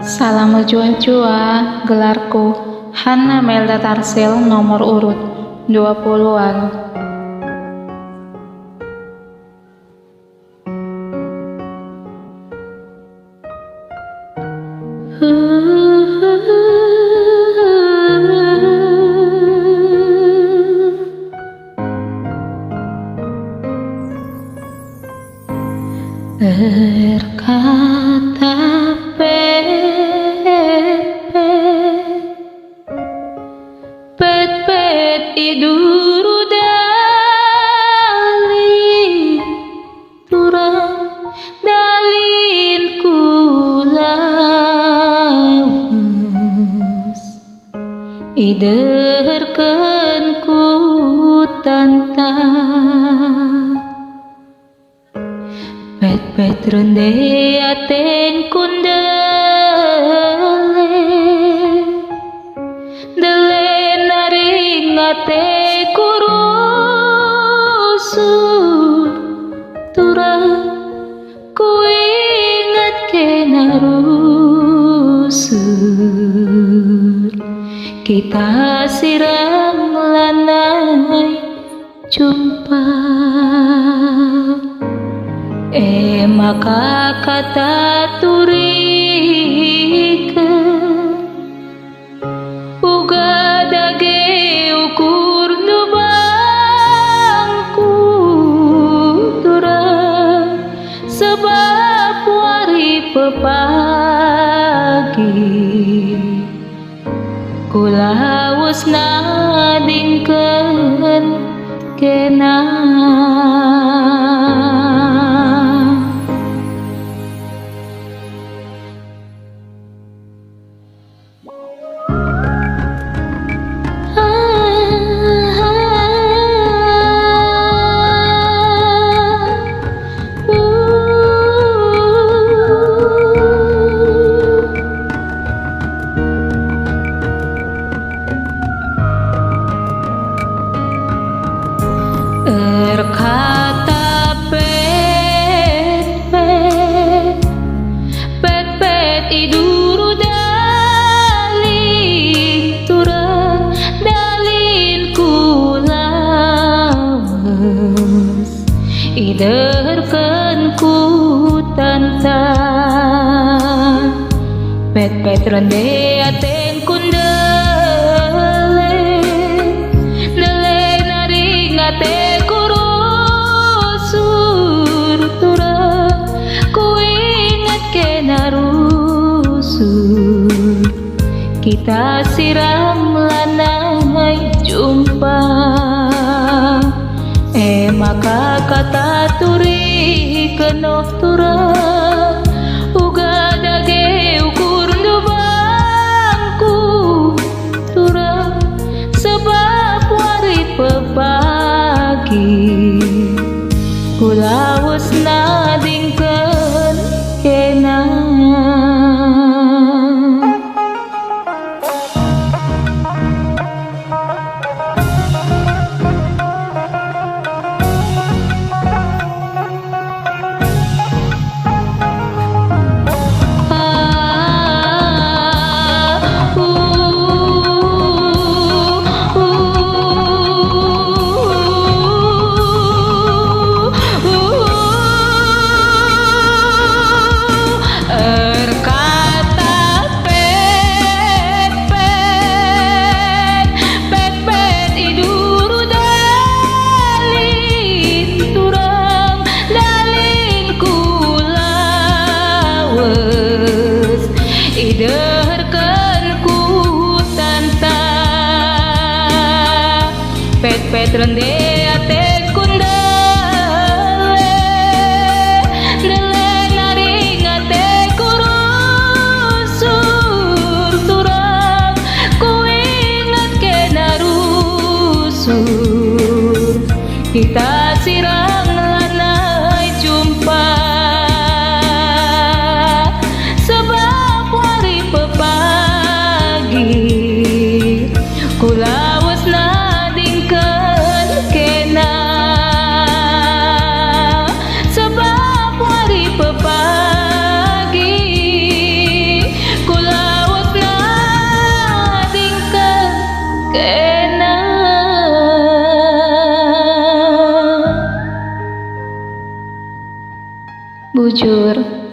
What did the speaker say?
Salam jua-jua, gelarku Hana Melda Tarsil, nomor urut 20-an. Berkata pet iduru dali turang dalin kulawas iderkeun ku tantang pet ronde aten dele naring ate kurusur turang ku ingat kena rusur kita siram lanai jumpa maka kata turikeun uga dage ukur nu bangku turang sebab wari pepagi kulawas nadingkeun kenang Berkata pet iduru dalin turang dalin kulawas iderkeun ku tantang pet ronde aten kundele naring ate kita siram lanai jumpa maka kata turikeun turang uga dage ukur nu bangku turang sebab wari pepagi kulawas nadingkeun kenang iderkeun ku tantang pet ronde ate kundele naring ate kurusur turang ku ingat kena rusur kita siram lanai jumpa kulawas nadingkeun kena. Bujur